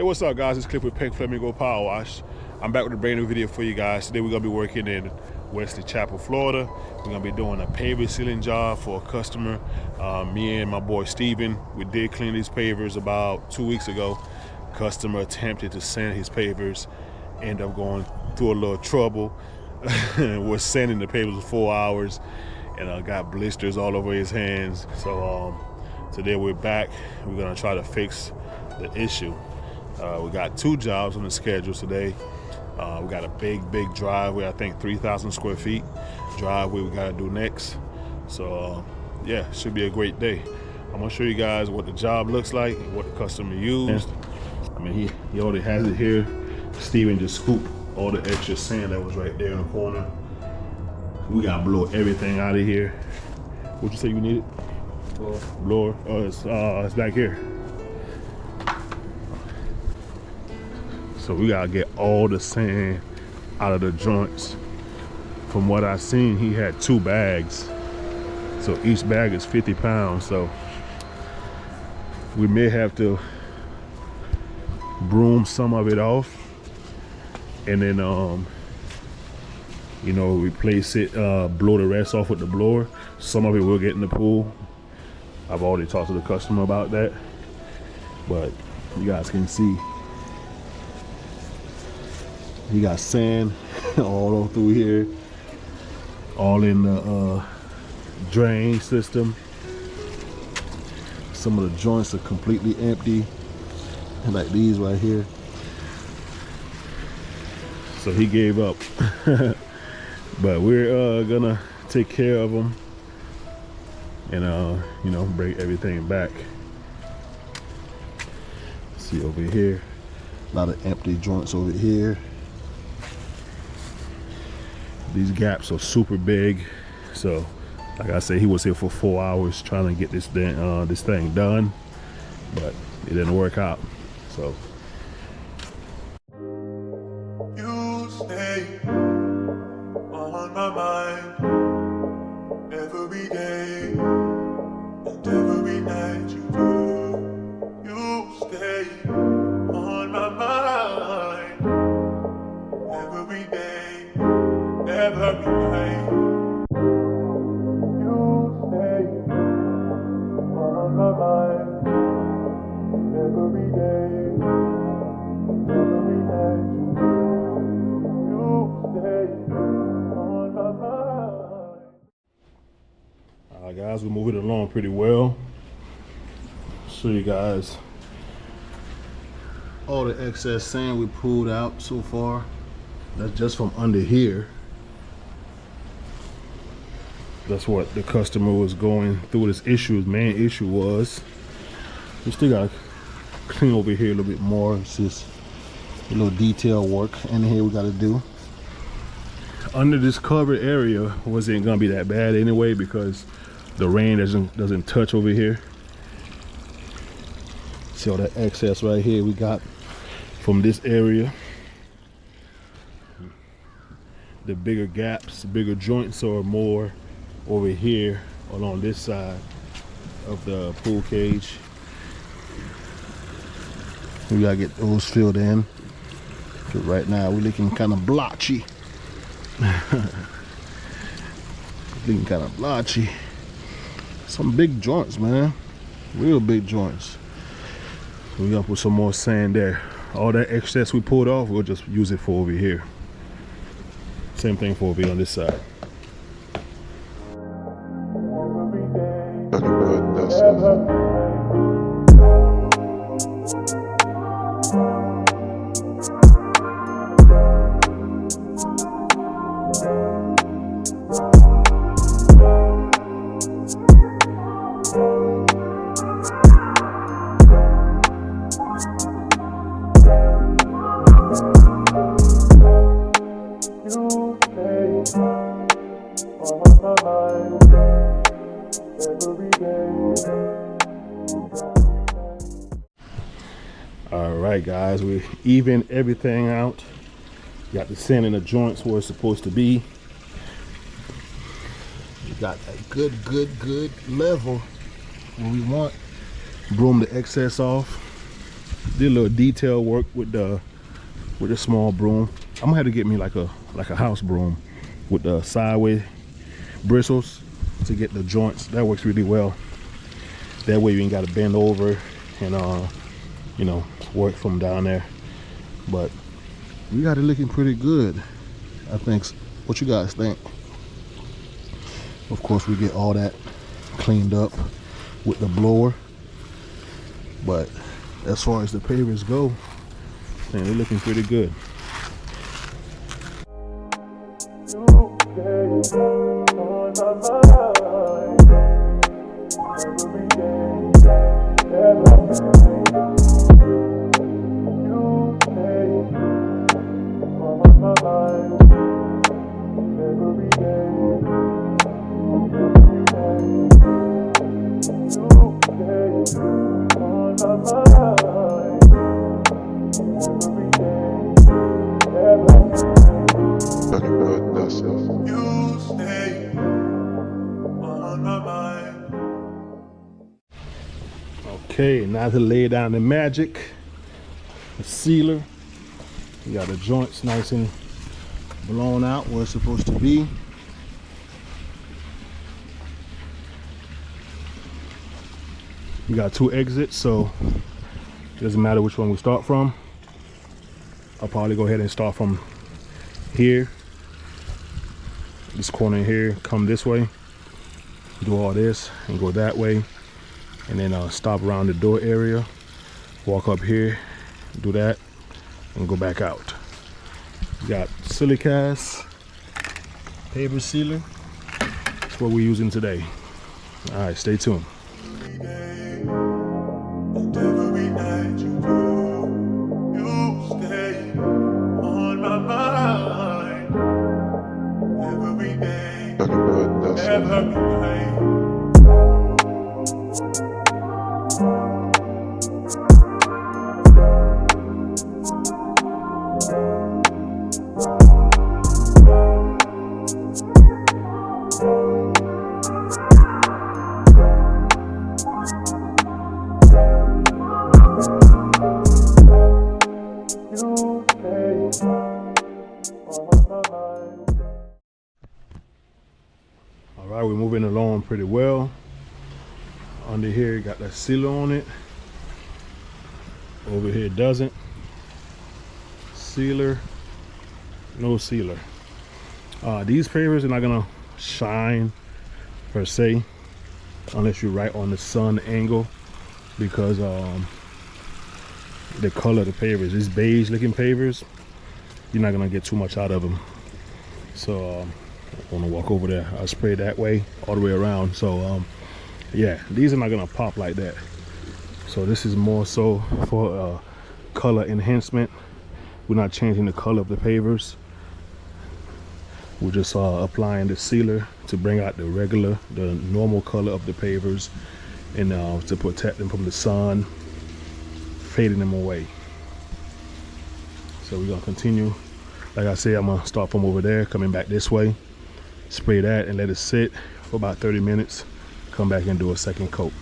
Hey, what's up, guys? It's Cliff with Pink Flamingo Power Wash. I'm back with a brand new video for you guys. Today we're gonna be working in Wesley Chapel, Florida. We're gonna be doing a paver sealing job for a customer. Me and my boy Steven, we did clean these pavers about 2 weeks ago. Customer attempted to sand his pavers, ended up going through a little trouble. We're sanding the pavers for 4 hours and got blisters all over his hands. So today we're back. We're gonna try to fix the issue. We got 2 jobs on the schedule today. We got a big driveway, I think 3,000 square feet driveway we gotta do next. So yeah, should be a great day. I'm gonna show you guys what the job looks like and what the customer used. I mean, he already has it here. Steven just scooped all the extra sand that was right there in the corner. We gotta blow everything out of here. What'd you say you needed? Blower. Oh, it's back here. So we gotta get all the sand out of the joints. From what I seen, he had 2 bags. So each bag is 50 pounds. So we may have to broom some of it off and then you know, replace it, blow the rest off with the blower. Some of it will get in the pool. I've already talked to the customer about that, but you guys can see he got sand all through here, all in the drain system. Some of the joints are completely empty, like these right here. So he gave up. But we're gonna take care of them and you know, bring everything back. See over here, a lot of empty joints over here. These gaps are super big. So like I said, he was here for 4 hours trying to get this thing done, but it didn't work out. So you stay on my mind every day and every night. You do. You stay on my mind every day, every night. You stay on my mind every day, every night. You stay on my mind. all right, guys, we're moving along pretty well. Show you guys all the excess sand we pulled out so far. That's just from under here. That's what the customer was going through. This issue, his main issue was. We still gotta clean over here a little bit more. It's just a little detail work in here we gotta do. Under this covered area wasn't gonna be that bad anyway because the rain doesn't touch over here. See all that excess right here we got from this area. The bigger gaps, bigger joints are more over here along this side of the pool cage. We gotta get those filled in. Cause right now we're looking kind of blotchy. Looking kind of blotchy. Some big joints, man. Real big joints. So we gotta put some more sand there. All that excess we pulled off, we'll just use it for over here. Same thing for over here on this side. All right, guys, we even everything out. Got the sand in the joints where it's supposed to be. We got a good level where we want. Broom the excess off. Did a little detail work with the small broom. I'm gonna have to get me like a house broom with the sideways bristles to get the joints. That works really well. That way you ain't got to bend over and you know, work from down there. But we got it looking pretty good, I think. What you guys think? Of course, we get all that cleaned up with the blower, but as far as the pavers go, man, they're looking pretty good. Okay, now to lay down the magic, the sealer. You got the joints nice and blown out where it's supposed to be. You got 2 exits, so it doesn't matter which one we start from. I'll probably go ahead and start from here, this corner here, come this way, do all this and go that way, and then stop around the door area, walk up here, do that, and go back out. You got silicas, paver sealer. That's what we're using today. All right, stay tuned. All right, we're moving along pretty well. Under here, got that sealer on it. Over here, doesn't. Sealer, no sealer. These pavers are not gonna shine per se, unless you're right on the sun angle, because the color of the pavers, these beige looking pavers, you're not gonna get too much out of them. So I'm gonna walk over there. I'll spray that way all the way around. So yeah, these are not gonna pop like that. So this is more so for color enhancement. We're not changing the color of the pavers. We're just applying the sealer to bring out the normal color of the pavers, and to protect them from the sun, fading them away. So we're gonna continue. Like I said, I'm gonna start from over there, coming back this way, spray that and let it sit for about 30 minutes, come back and do a second coat.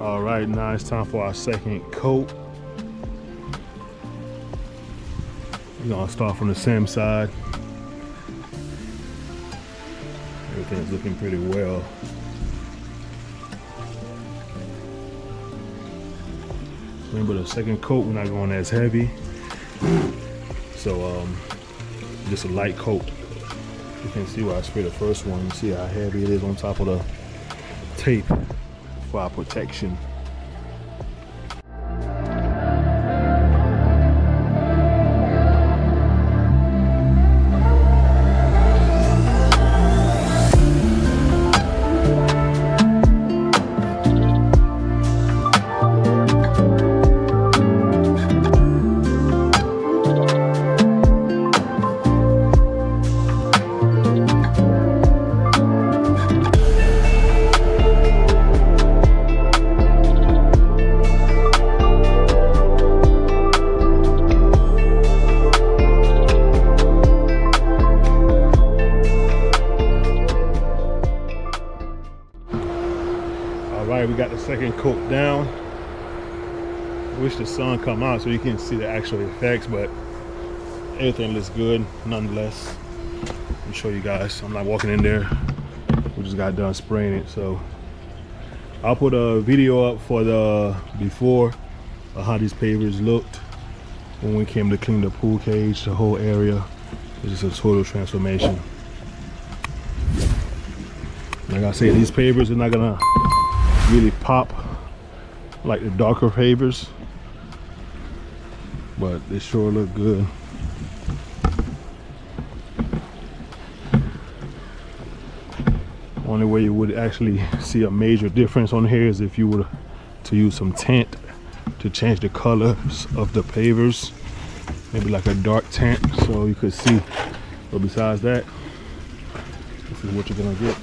All right, now it's time for our second coat. We're gonna start from the same side. Everything's looking pretty well. Remember, the second coat, we're not going as heavy. So just a light coat. You can see where I sprayed the first one. You see how heavy it is on top of the tape for our protection. second coat down. Wish the sun come out so you can see the actual effects, but everything looks good nonetheless. Let me show you guys. I'm not walking in there. We just got done spraying it, so I'll put a video up for the before of how these pavers looked when we came to clean the pool cage, the whole area. It's just a total transformation. Like I said, these pavers are not gonna really pop like the darker pavers, but they sure look good. Only way you would actually see a major difference on here is if you were to use some tint to change the colors of the pavers, maybe like a dark tint so you could see. But besides that, this is what you're gonna get.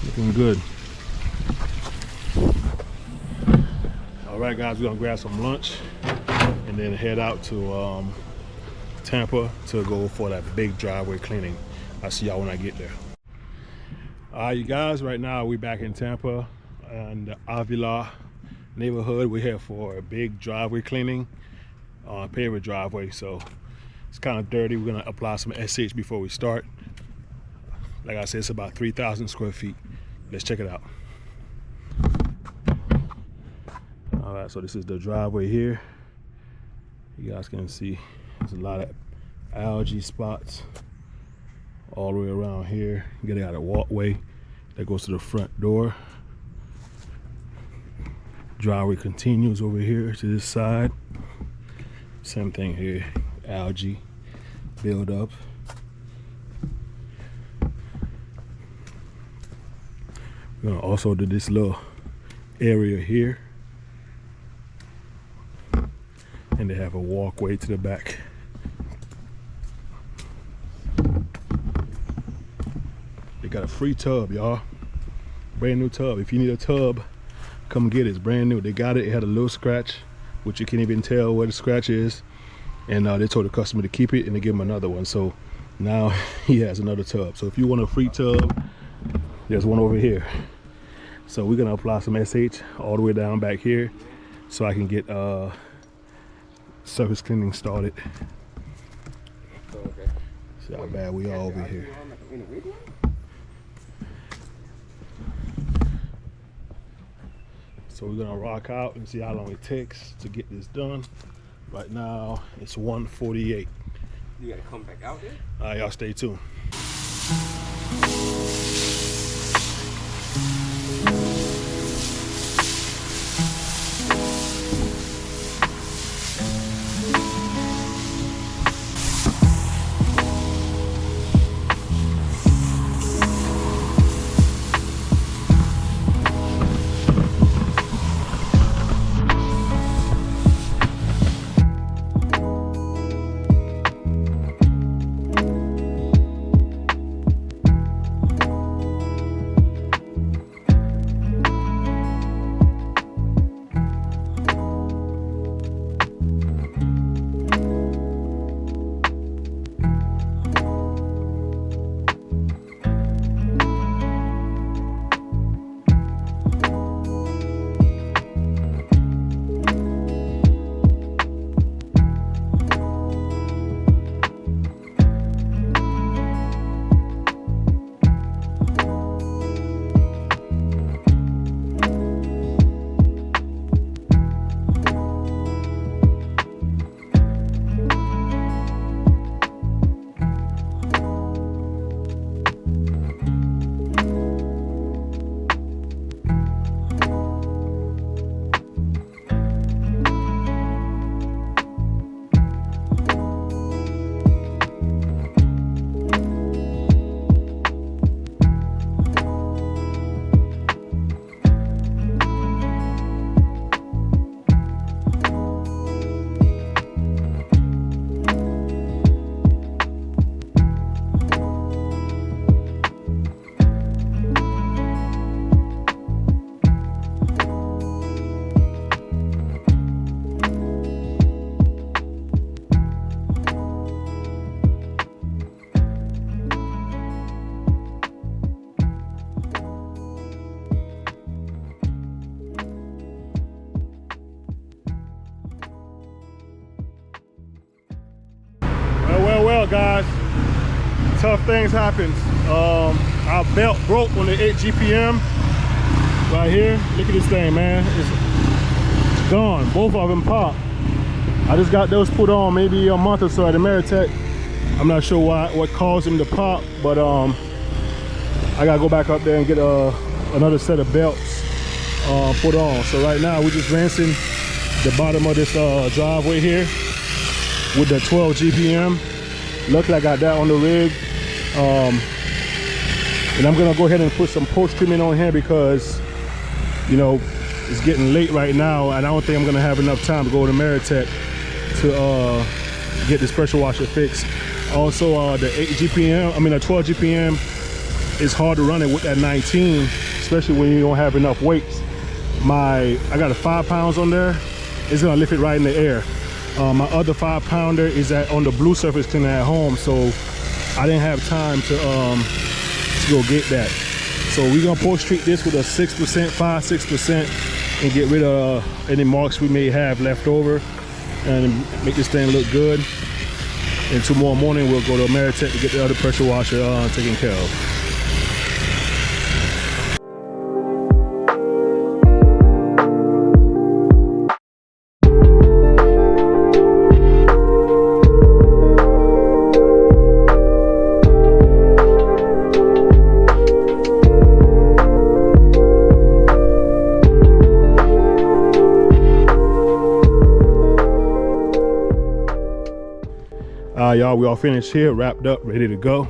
Looking good. All right, guys, we're gonna grab some lunch and then head out to Tampa to go for that big driveway cleaning. I'll see y'all when I get there. All right, you guys, right now we're back in Tampa and the Avila neighborhood. We're here for a big driveway cleaning, paver driveway, so it's kind of dirty. We're gonna apply some SH before we start. Like I said, it's about 3,000 square feet. Let's check it out. All right, so this is the driveway here. You guys can see there's a lot of algae spots all the way around here. You got a walkway that goes to the front door. Driveway continues over here to this side. Same thing here, algae build up. We're gonna also do this little area here, and they have a walkway to the back. They got a free tub, y'all. Brand new tub. If you need a tub, come get it. It's brand new. They got it. It had a little scratch, which you can't even tell where the scratch is. And they told the customer to keep it, and they give him another one. So now he has another tub. So if you want a free tub, there's one over here. So we're gonna apply some SH all the way down back here so I can get surface cleaning started. Okay. See how bad we are over here. So we're gonna rock out and see how long it takes to get this done. Right now it's 1:48. You gotta come back out there? All right, y'all stay tuned. guys. Tough things happen. Our belt broke on the 8 GPM right here. Look at this thing, man. It's gone. Both of them popped. I just got those put on maybe a month or so at Ameritech. I'm not sure what caused them to pop, but I gotta go back up there and get another set of belts put on. So right now we're just rinsing the bottom of this driveway here with the 12 GPM. Luckily I got that on the rig. And I'm gonna go ahead and put some post treatment on here because, you know, it's getting late right now and I don't think I'm gonna have enough time to go to Ameritech to get this pressure washer fixed. Also the 8 GPM, I mean the 12 GPM, it's hard to run it with that 19, especially when you don't have enough weights. I got a 5 pounds on there. It's gonna lift it right in the air. My other 5 pounder is on the blue surface cleaner at home, so I didn't have time to go get that. So we're gonna post treat this with a 6%, 5-6%, and get rid of any marks we may have left over and make this thing look good. And tomorrow morning we'll go to Ameritech to get the other pressure washer taken care of. Y'all, we all finished here, wrapped up, ready to go.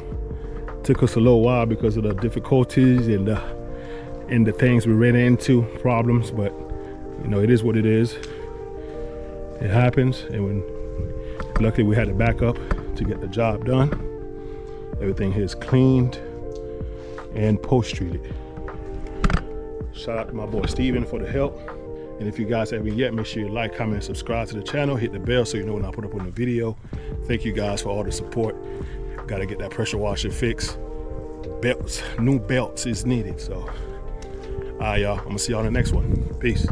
Took us a little while because of the difficulties and the things we ran into, problems, but you know, it is what it is. It happens, and luckily we had to back up to get the job done. Everything here is cleaned and post-treated. Shout out to my boy Steven for the help. And if you guys haven't yet, make sure you like, comment, and subscribe to the channel. Hit the bell so you know when I put up on the video. Thank you guys for all the support. Got to get that pressure washer fixed. Belts, new belts is needed. So, all right, y'all. I'm going to see y'all in the next one. Peace.